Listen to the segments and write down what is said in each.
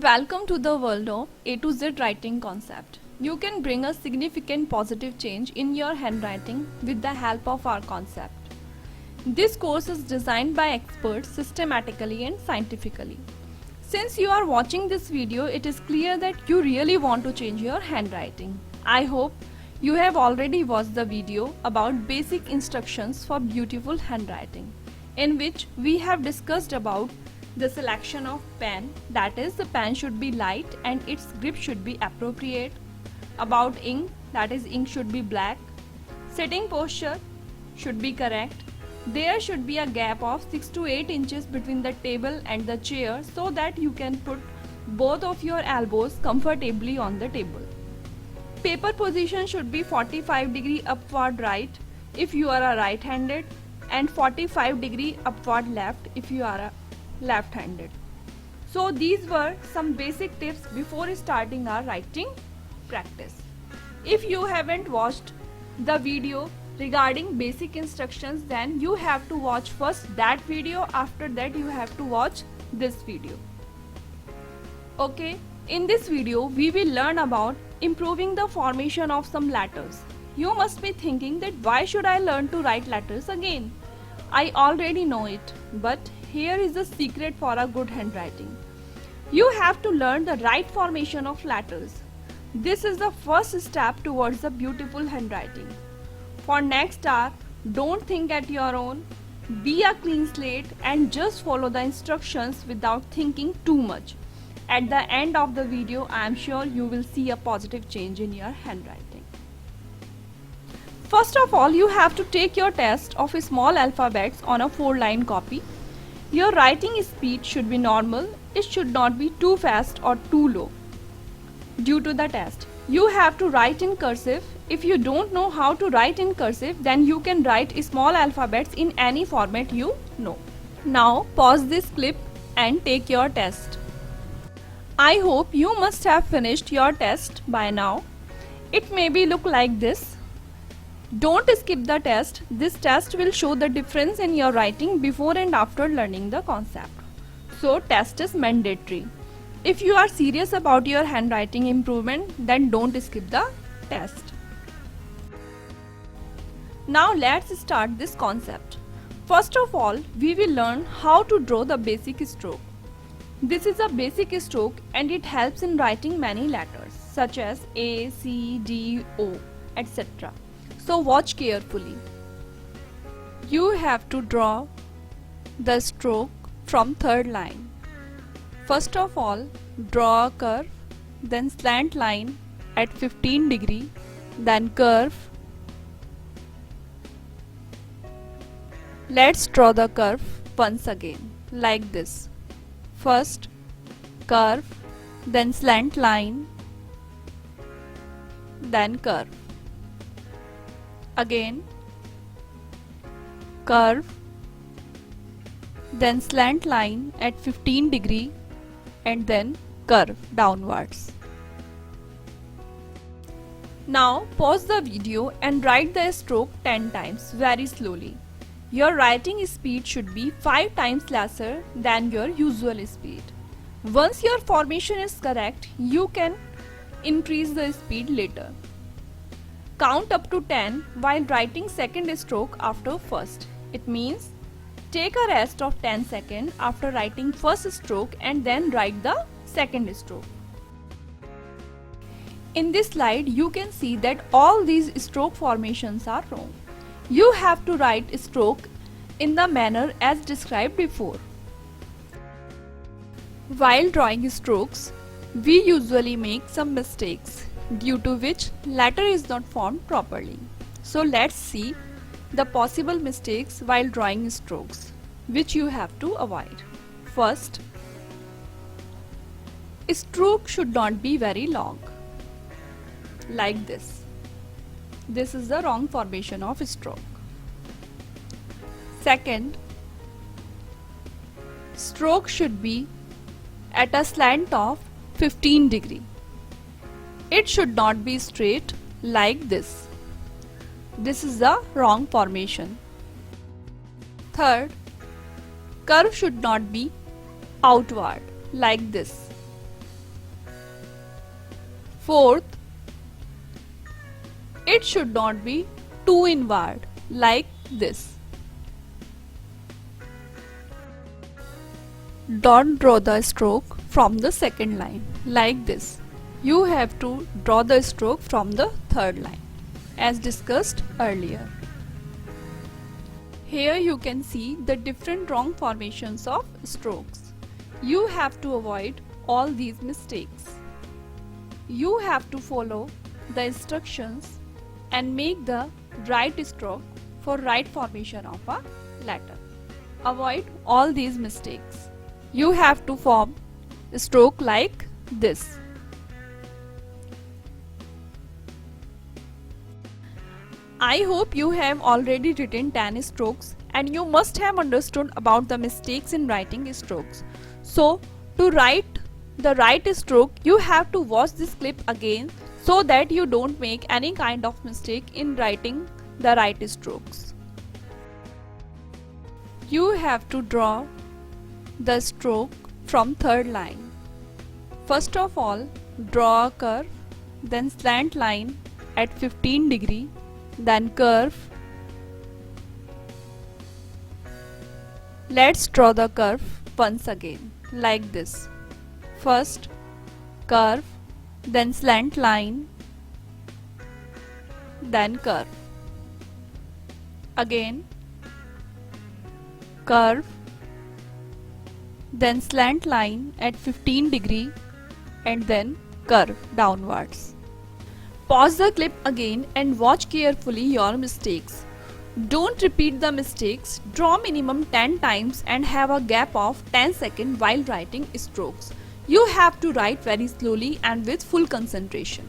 Welcome to the world of A to Z writing concept. You can bring a significant positive change in your handwriting with the help of our concept. This course is designed by experts systematically and scientifically. Since you are watching this video, it is clear that you really want to change your handwriting. I hope you have already watched the video about basic instructions for beautiful handwriting, in which we have discussed about the selection of pen, that is, the pen should be light and its grip should be appropriate. About ink, that is, ink should be black. Sitting posture should be correct. There should be a gap of 6 to 8 inches between the table and the chair so that you can put both of your elbows comfortably on the table. Paper position should be 45° upward right if you are a right-handed and 45° upward left if you are a left-handed. So these were some basic tips before starting our writing practice. If you haven't watched the video regarding basic instructions, then you have to watch first that video. After that you have to watch this video. Okay, in this video we will learn about improving the formation of some letters. You must be thinking that why should I learn to write letters again? I already know it, but here is the secret for a good handwriting. You have to learn the right formation of letters. This is the first step towards the beautiful handwriting. For next hour, don't think at your own. Be a clean slate and just follow the instructions without thinking too much. At the end of the video, I am sure you will see a positive change in your handwriting. First of all, you have to take your test of small alphabets on a 4-line copy. Your writing speed should be normal. It should not be too fast or too low. Due to the test, you have to write in cursive. If you don't know how to write in cursive, then you can write small alphabets in any format you know. Now pause this clip and take your test. I hope you must have finished your test by now. It may be look like this. Don't skip the test. This test will show the difference in your writing before and after learning the concept. So test is mandatory. If you are serious about your handwriting improvement, then don't skip the test. Now let's start this concept. First of all, we will learn how to draw the basic stroke. This is a basic stroke and it helps in writing many letters such as A, C, D, O, etc. So watch carefully. You have to draw the stroke from third line. First of all, draw a curve, then slant line at 15°, then curve. Let's draw the curve once again, like this. First, curve, then slant line, then curve. Again, curve, then slant line at 15° and then curve downwards. Now pause the video and write the stroke 10 times very slowly. Your writing speed should be 5 times lesser than your usual speed. Once your formation is correct, you can increase the speed later. Count up to 10 while writing second stroke after first. It means take a rest of 10 seconds after writing first stroke and then write the second stroke. In this slide, you can see that all these stroke formations are wrong. You have to write stroke in the manner as described before. While drawing strokes, we usually make some mistakes, due to which letter is not formed properly. So let's see the possible mistakes while drawing strokes, which you have to avoid. First, stroke should not be very long, like this. This is the wrong formation of stroke. Second, stroke should be at a slant of 15°. It should not be straight like this. This is the wrong formation. Third, curve should not be outward like this. Fourth, it should not be too inward like this. Don't draw the stroke from the second line like this. You have to draw the stroke from the third line as discussed earlier. Here you can see the different wrong formations of strokes. You have to avoid all these mistakes. You have to follow the instructions and make the right stroke for right formation of a letter. Avoid all these mistakes. You have to form a stroke like this. I hope you have already written 10 strokes and you must have understood about the mistakes in writing strokes. So, to write the right stroke, you have to watch this clip again so that you don't make any kind of mistake in writing the right strokes. You have to draw the stroke from third line. First of all, draw a curve, then slant line at 15 degree, then curve. Let's draw the curve once again like this. First curve, then slant line, then curve. Again curve, then slant line at 15 degree and then curve downwards. Pause the clip again and watch carefully your mistakes. Don't repeat the mistakes. Draw minimum 10 times and have a gap of 10 seconds while writing strokes. You have to write very slowly and with full concentration.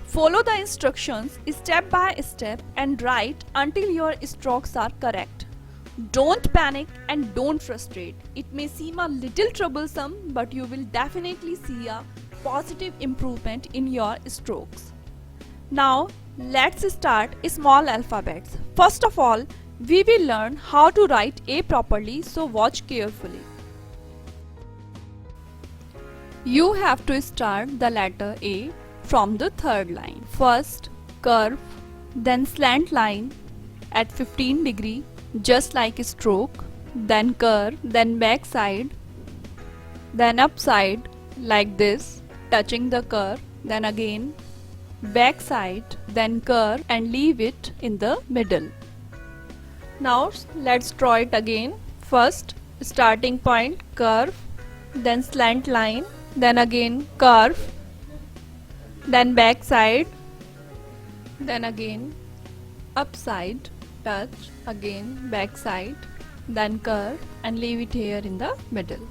Follow the instructions step by step and write until your strokes are correct. Don't panic and don't frustrate. It may seem a little troublesome, but you will definitely see a positive improvement in your strokes. Now let's start small alphabets. First of all, we will learn how to write A properly, so watch carefully. You have to start the letter A from the third line. First curve, then slant line at 15 degree, just like a stroke, then curve, then back side, then upside like this, touching the curve, then again back side, then curve and leave it in the middle. Now let's draw it again. First starting point curve, then slant line, then again curve, then back side, then again upside, touch, again back side, then curve and leave it here in the middle.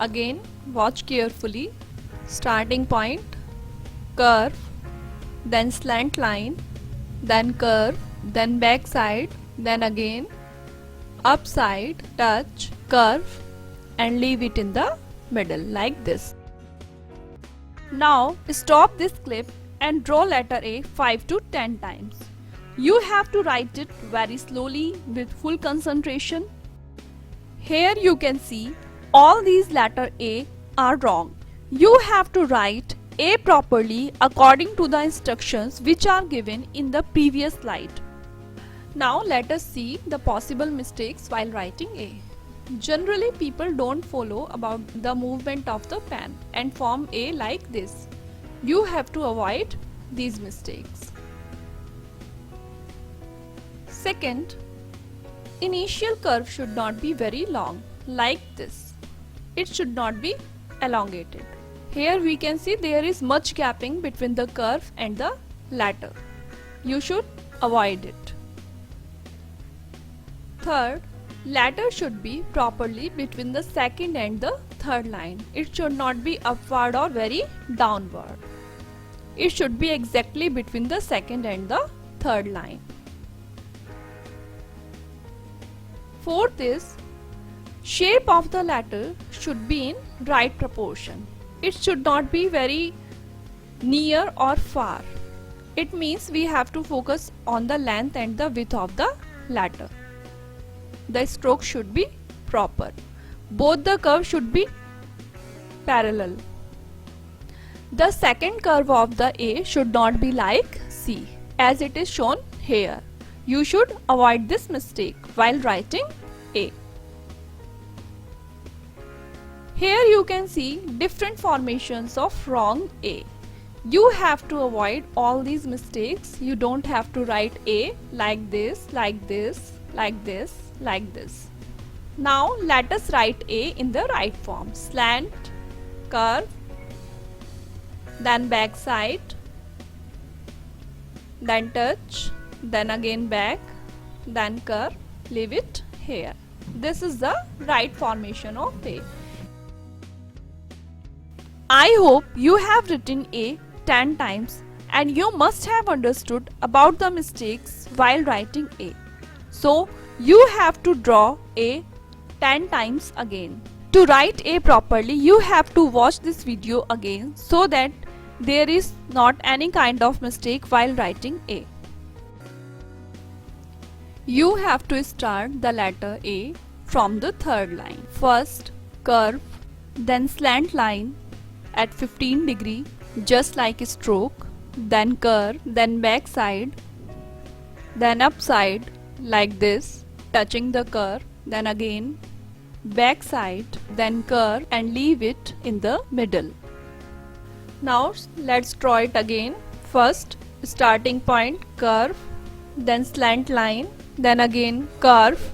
Again watch carefully. Starting point curve, then slant line, then curve, then back side, then again upside, touch, curve and leave it in the middle like this. Now stop this clip and draw letter A 5 to 10 times. You have to write it very slowly with full concentration. Here you can see all these letter A are wrong. You have to write A properly according to the instructions which are given in the previous slide. Now let us see the possible mistakes while writing A. Generally people don't follow about the movement of the pen and form A like this. You have to avoid these mistakes. Second, initial curve should not be very long like this. It should not be elongated. Here we can see there is much gapping between the curve and the letter. You should avoid it. Third, letter should be properly between the second and the third line. It should not be upward or very downward. It should be exactly between the second and the third line. Fourth is, shape of the letter should be in right proportion. It should not be very near or far. It means we have to focus on the length and the width of the letter. The stroke should be proper. Both the curves should be parallel. The second curve of the A should not be like C, as it is shown here. You should avoid this mistake while writing A. Here you can see different formations of wrong A. You have to avoid all these mistakes. You don't have to write A like this, like this, like this, like this. Now let us write A in the right form. Slant, curve, then back side, then touch, then again back, then curve, leave it here. This is the right formation of A. I hope you have written A 10 times and you must have understood about the mistakes while writing A. So you have to draw A 10 times again. To write A properly, you have to watch this video again so that there is not any kind of mistake while writing A. You have to start the letter A from the third line. First curve, then slant line at 15 degree, just like a stroke, then curve, then back side, then upside like this, touching the curve, then again back side, then curve and leave it in the middle. Now let's draw it again. First starting point curve, then slant line, then again curve,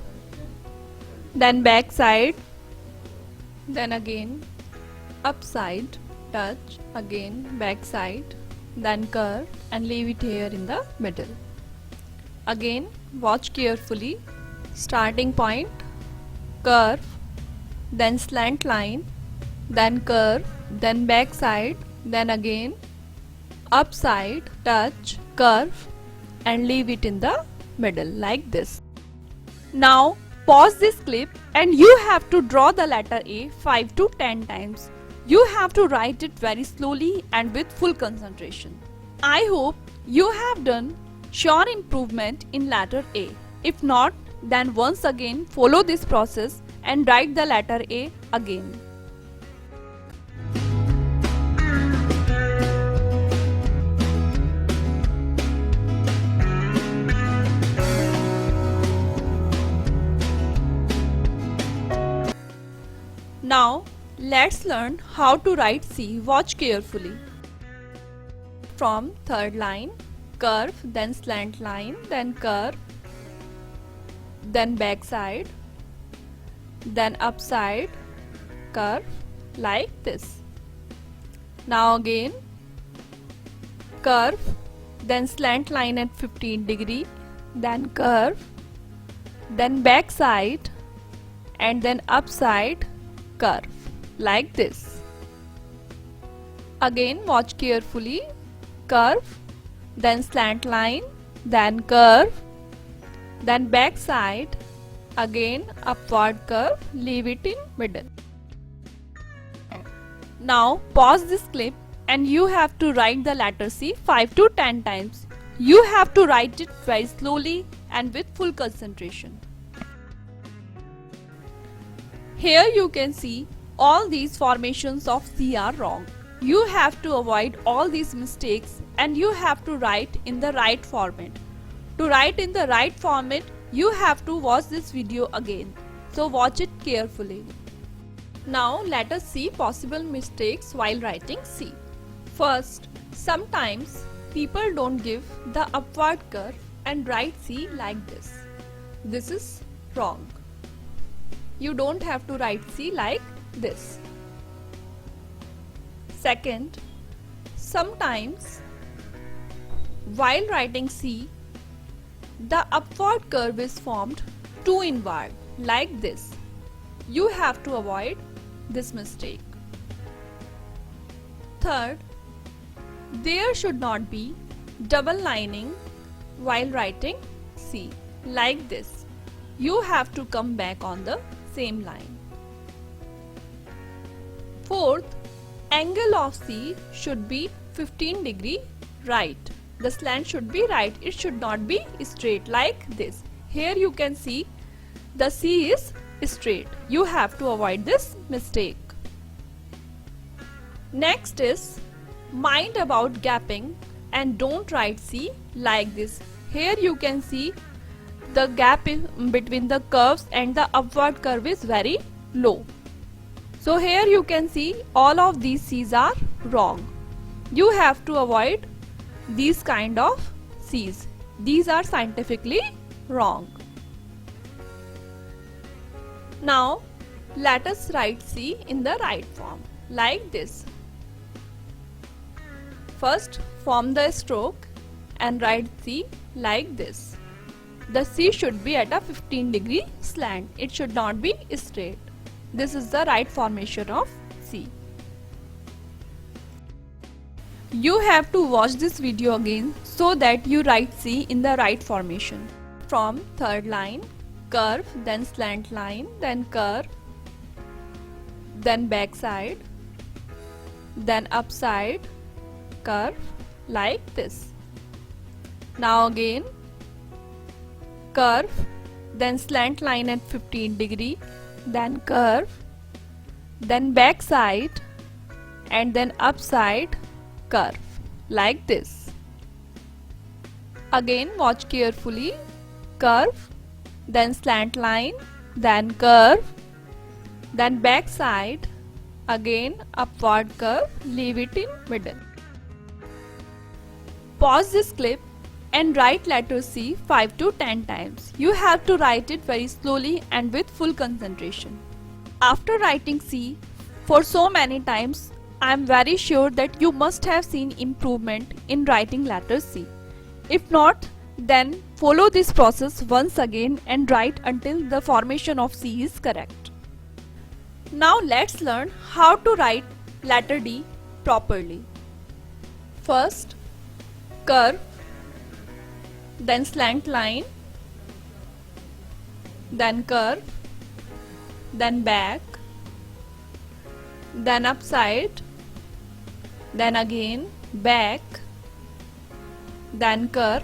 then back side, then again upside, touch, again back side, then curve and leave it here in the middle. Again watch carefully. Starting point curve, then slant line, then curve, then back side, then again upside, touch, curve and leave it in the middle like this. Now pause this clip and you have to draw the letter A 5 to 10 times. You have to write it very slowly and with full concentration. I hope you have done sure improvement in letter A. If not, then once again follow this process and write the letter A again. Now let's learn how to write C. Watch carefully. From third line, curve, then slant line, then curve, then back side, then upside, curve like this. Now again curve, then slant line at 15 degree, then curve, then back side and then upside, curve like this. Again watch carefully. Curve, then slant line, then curve, then back side, again upward curve, leave it in middle. Now pause this clip and you have to write the letter C 5 to 10 times. You have to write it very slowly and with full concentration. Here you can see all these formations of C are wrong. You have to avoid all these mistakes and you have to write in the right format. To write in the right format, you have to watch this video again. So watch it carefully. Now let us see possible mistakes while writing C. First, sometimes people don't give the upward curve and write C like this. This is wrong. You don't have to write C like this. Second, sometimes while writing C, the upward curve is formed too inward like this. You have to avoid this mistake. Third, there should not be double lining while writing C like this. You have to come back on the same line. Fourth, angle of C should be 15 degree right. The slant should be right. It should not be straight like this. Here you can see the C is straight. You have to avoid this mistake. Next is Mind about gapping and don't write C like this. Here you can see the gap between the curves and the upward curve is very low. So here you can see all of these C's are wrong. You have to avoid these kind of C's. These are scientifically wrong. Now let us write C in the right form like this. First form the stroke and write C like this. The C should be at a 15-degree slant. It should not be straight. This is the right formation of C. You have to watch this video again so that you write C in the right formation. From third line, curve, then slant line, then curve, then back side, then upside, curve like this. Now again curve, then slant line at 15-degree, then curve, then back side and then upside curve like this. Again watch carefully, curve, then slant line, then curve, then back side, again upward curve, leave it in middle. Pause this clip and write letter C 5 to 10 times. You have to write it very slowly and with full concentration. After writing C for so many times, I am very sure that you must have seen improvement in writing letter C. If not, then follow this process once again and write until the formation of C is correct. Now let's learn how to write letter D properly. First, curve, then slant line, then curve, then back, then upside, then again back, then curve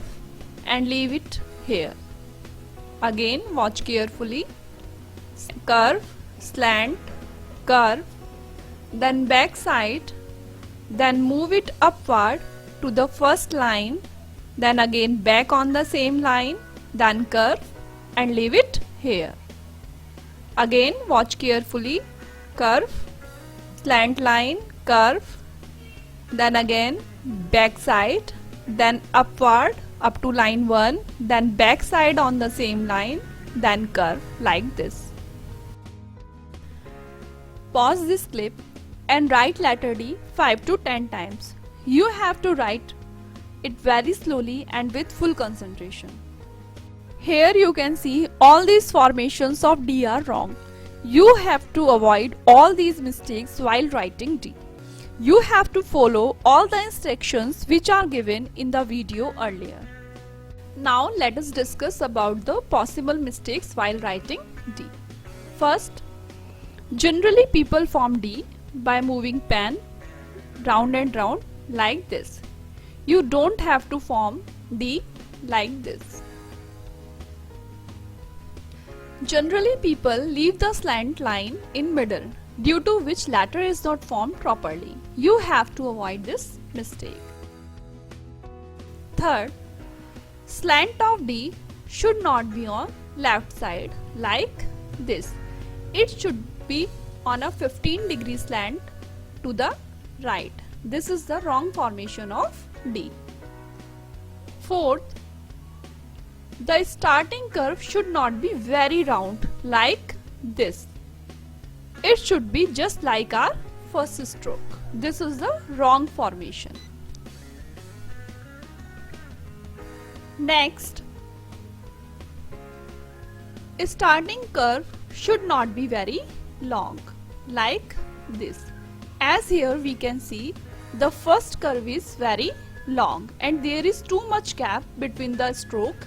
and leave it here. Again watch carefully, curve, slant, curve, then back side, then move it upward to the first line, then again back on the same line, then curve and leave it here. Again watch carefully, curve, slant line, curve, then again back side, then upward up to line 1, then back side on the same line, then curve like this. Pause this clip and write letter D 5 to 10 times. You have to write it very slowly and with full concentration. Here you can see all these formations of D are wrong. You have to avoid all these mistakes while writing D. You have to follow all the instructions which are given in the video earlier. Now let us discuss about the possible mistakes while writing D. First, generally people form D by moving pen round and round like this. You don't have to form D like this. Generally people leave the slant line in middle, due to which letter is not formed properly. You have to avoid this mistake. Third, slant of D should not be on left side like this. It should be on a 15-degree slant to the right. This is the wrong formation of D. Fourth, the starting curve should not be very round like this. It should be just like our first stroke. This is the wrong formation. Next, starting curve should not be very long like this. As here we can see the first curve is very long and there is too much gap between the stroke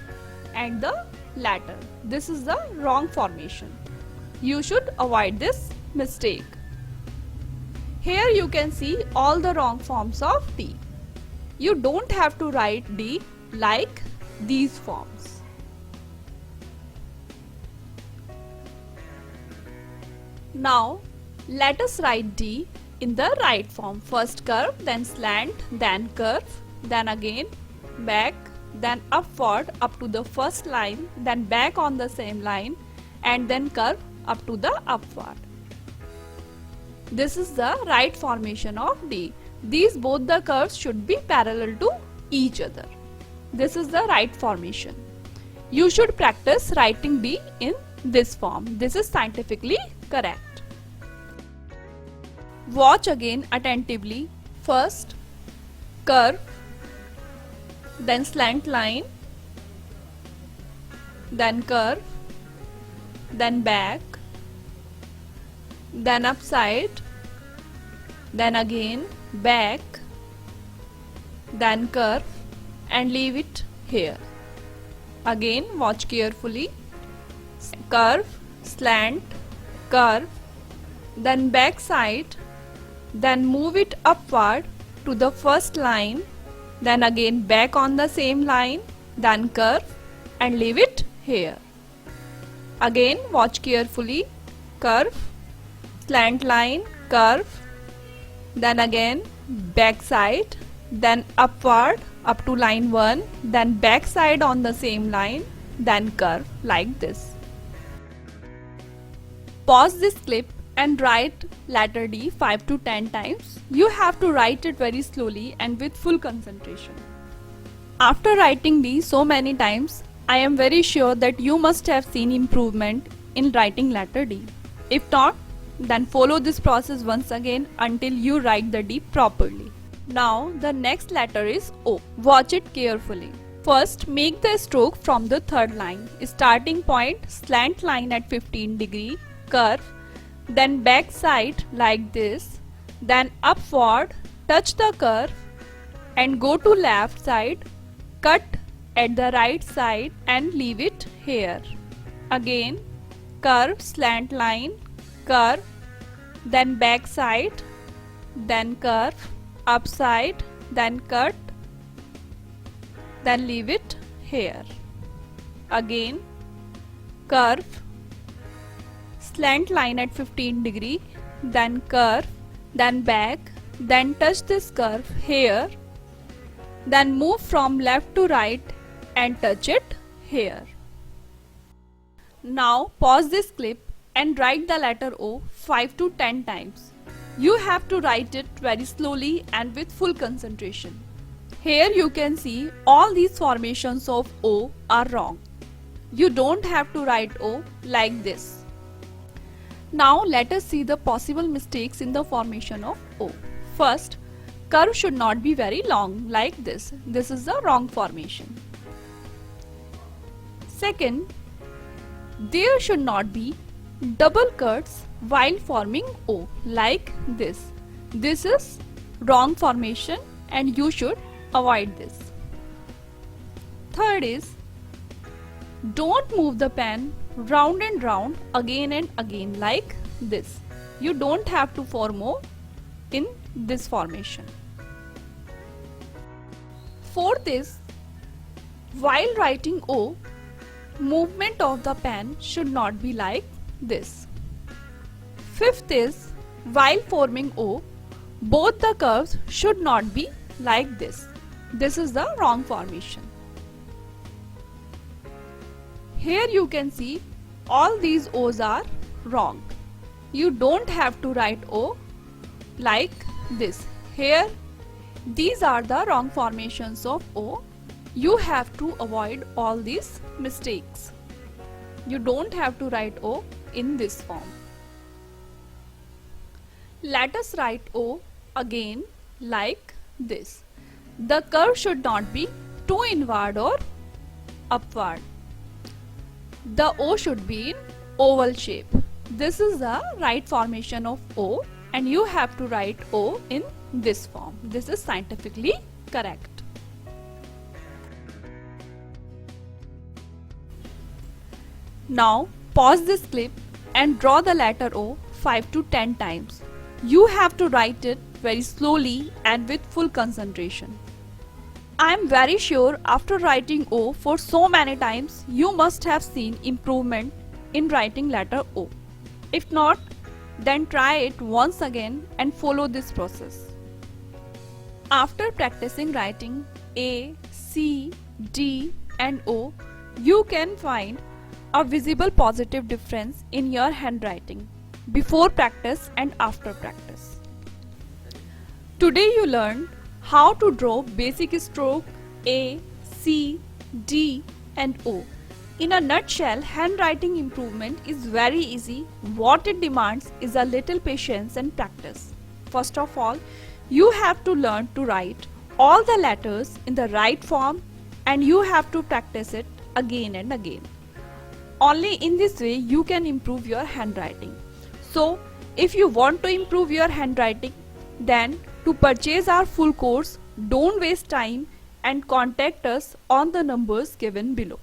and the latter. This is the wrong formation. You should avoid this mistake. Here you can see all the wrong forms of D. You don't have to write D like these forms. Now let us write D in the right form. First curve, then slant, then curve, then again back, then upward up to the first line, then back on the same line, and then curve up to the upward. This is the right formation of D. These both the curves should be parallel to each other. This is the right formation. You should practice writing D in this form. This is scientifically correct. Watch again attentively. First curve, then slant line, then curve, then back, then upside, then again back, then curve, and leave it here. Again watch carefully. Curve, slant, curve, then back side, then move it upward to the first line, then again back on the same line, then curve, and leave it here. Again watch carefully. Curve, slant line, curve, then again back side, then upward up to line 1, then back side on the same line, then curve, like this. Pause this clip and write letter D 5 to 10 times. You have to write it very slowly and with full concentration. After writing D so many times, I am very sure that you must have seen improvement in writing letter D. If not, then follow this process once again until you write the D properly. Now the next letter is O. Watch it carefully. First, make the stroke from the third line. Starting point, slant line at 15 degree, curve, then back side like this, then upward, touch the curve and go to left side, cut at the right side and leave it here. Again, curve, slant line, curve, then back side, then curve, upside, then cut, then leave it here. Again, curve, slant line at 15 degree, then curve, then back, then touch this curve here, then move from left to right and touch it here. Now pause this clip and write the letter O 5 to 10 times. You have to write it very slowly and with full concentration. Here you can see all these formations of O are wrong. You don't have to write O like this. Now let us see the possible mistakes in the formation of O. First, curve should not be very long like this. This is the wrong formation. Second, there should not be double cuts while forming O like this. This is wrong formation and you should avoid this. Third is, don't move the pen round and round again and again like this. You don't have to form O in this formation. Fourth is, while writing O, movement of the pen should not be like this. Fifth is, while forming O, both the curves should not be like this. This is the wrong formation. Here you can see all these O's are wrong. You don't have to write O like this. Here, these are the wrong formations of O. You have to avoid all these mistakes. You don't have to write O in this form. Let us write O again like this. The curve should not be too inward or upward. The O should be in oval shape. This is the right formation of O and you have to write O in this form. This is scientifically correct. Now pause this clip and draw the letter O 5 to 10 times. You have to write it very slowly and with full concentration. I am very sure after writing O for so many times, you must have seen improvement in writing letter O. If not, Then try it once again and follow this process. After practicing writing A, C, D and O, you can find a visible positive difference in your handwriting before practice and after practice. Today you learned how to draw basic stroke A, C, D and O. In a nutshell, handwriting improvement is very easy. What it demands is a little patience and practice. First of all, you have to learn to write all the letters in the right form and you have to practice it again and again. Only in this way you can improve your handwriting. So, if you want to improve your handwriting, then to purchase our full course, don't waste time and contact us on the numbers given below.